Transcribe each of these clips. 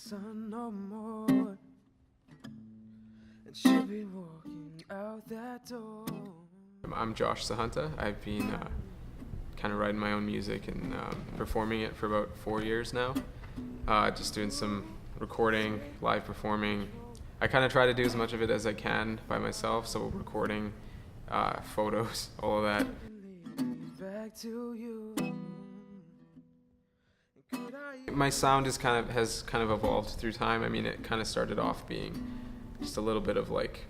sun no more, and she'll be walking out that door. I'm Josh Sahunta. I've been kind of writing my own music and performing it for about 4 years now. Just doing some recording, live performing. I kind of try to do as much of it as I can by myself, so recording, photos, all of that. My sound has kind of evolved through time. I mean, it kind of started off being just a little bit of like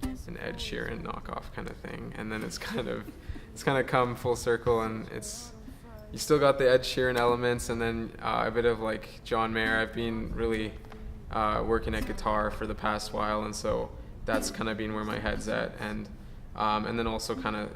an Ed Sheeran knockoff kind of thing, and then it's kind of come full circle, and you still got the Ed Sheeran elements, and then a bit of like John Mayer. I've been really working at guitar for the past while, and so that's kind of been where my head's at, and then also kind of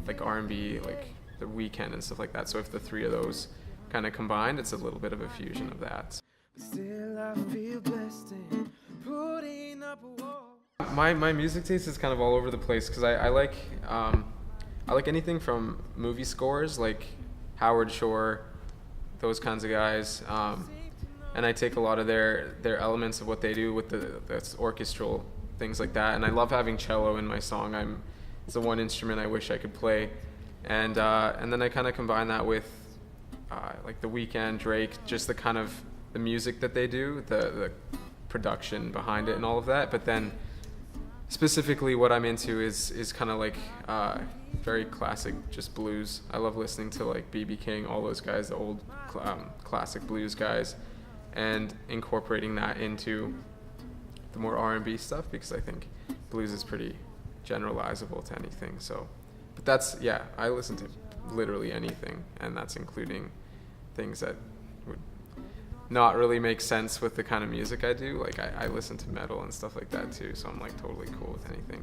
like R&B, like The Weeknd and stuff like that. So if the three of those kind of combined, it's a little bit of a fusion of that. Still I feel blessed in putting up a wall. My music taste is kind of all over the place because I like anything from movie scores like Howard Shore, those kinds of guys, and I take a lot of their elements of what they do with the orchestral things like that. And I love having cello in my song. It's the one instrument I wish I could play, and then I kind of combine that with like The Weeknd, Drake, just the kind of the music that they do, the production behind it and all of that. But then specifically what I'm into is kind of like very classic, just blues. I love listening to like B.B. King, all those guys, the old classic blues guys, and incorporating that into the more R&B stuff, because I think blues is pretty generalizable to anything. So, but that's, yeah, I listen to literally anything, and that's including things that would not really make sense with the kind of music I do. Like I listen to metal and stuff like that too, so I'm like totally cool with anything.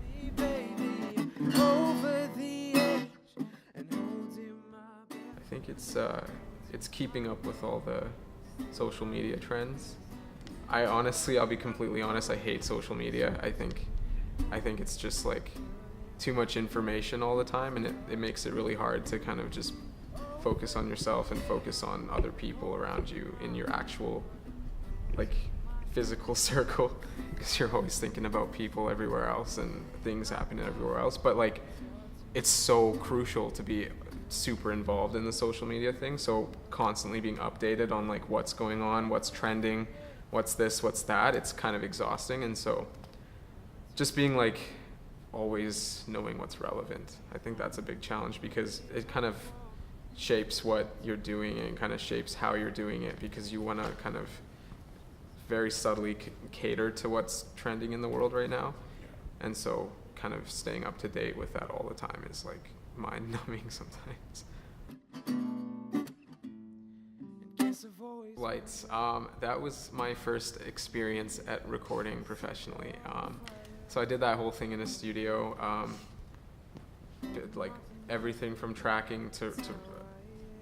I think it's keeping up with all the social media trends. I'll be completely honest, I hate social media. I think it's just like too much information all the time, and it makes it really hard to kind of just focus on yourself and focus on other people around you in your actual like physical circle, because you're always thinking about people everywhere else and things happening everywhere else. But like, it's so crucial to be super involved in the social media thing, so constantly being updated on like what's going on, what's trending, what's this, what's that, it's kind of exhausting. And so just being like always knowing what's relevant, I think that's a big challenge, because it kind of shapes what you're doing and kind of shapes how you're doing it, because you want to kind of very subtly cater to what's trending in the world right now. And so kind of staying up to date with that all the time is like mind-numbing sometimes. Lights, that was my first experience at recording professionally. So I did that whole thing in a studio, did like everything from tracking to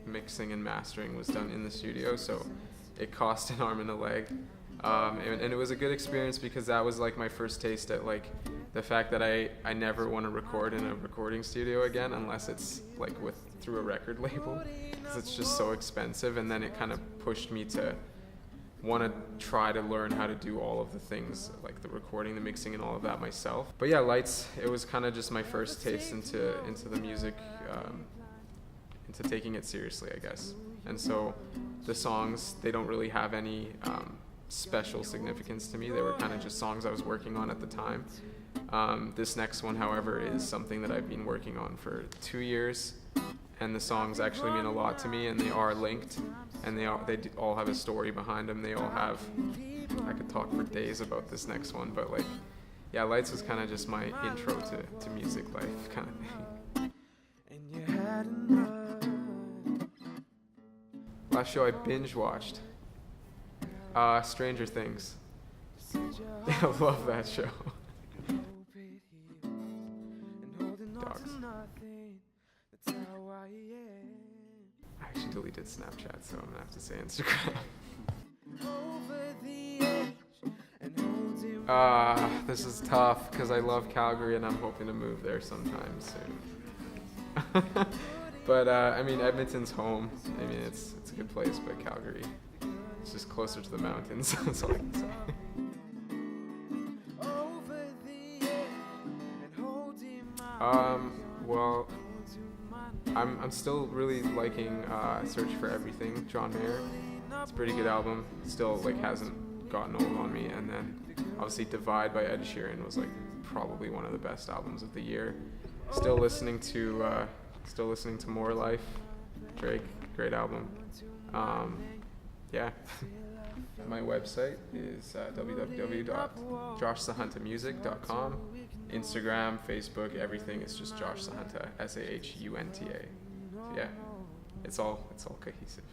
mixing and mastering was done in the studio, so it cost an arm and a leg. And it was a good experience, because that was like my first taste at like the fact that I never want to record in a recording studio again unless it's like through a record label, because it's just so expensive. And then it kind of pushed me to want to try to learn how to do all of the things like the recording, the mixing, and all of that myself. But yeah, Lights, it was kind of just my first taste into the music, into taking it seriously, I guess. And so the songs, they don't really have any special significance to me. They were kind of just songs I was working on at the time. This next one, however, is something that I've been working on for 2 years, and the songs actually mean a lot to me, and they are linked, and they all have a story behind them. They all have, I could talk for days about this next one, but like, yeah, Lights was kind of just my intro to music life kind of thing. Last show I binge watched, Stranger Things. I love that show. Dogs. I actually deleted Snapchat, so I'm gonna have to say Instagram. This is tough because I love Calgary and I'm hoping to move there sometime soon. But I mean, Edmonton's home. I mean, it's a good place, but Calgary, It's just closer to the mountains. That's all I can say. Well, I'm still really liking Search for Everything, John Mayer. It's a pretty good album. Still like hasn't gotten old on me. And then obviously Divide by Ed Sheeran was like probably one of the best albums of the year. Still listening to More Life, Drake, great album. Yeah. My website is www.joshsahuntamusic.com. Instagram, Facebook, everything is just Josh Sahunta, Sahunta. So yeah, it's all cohesive.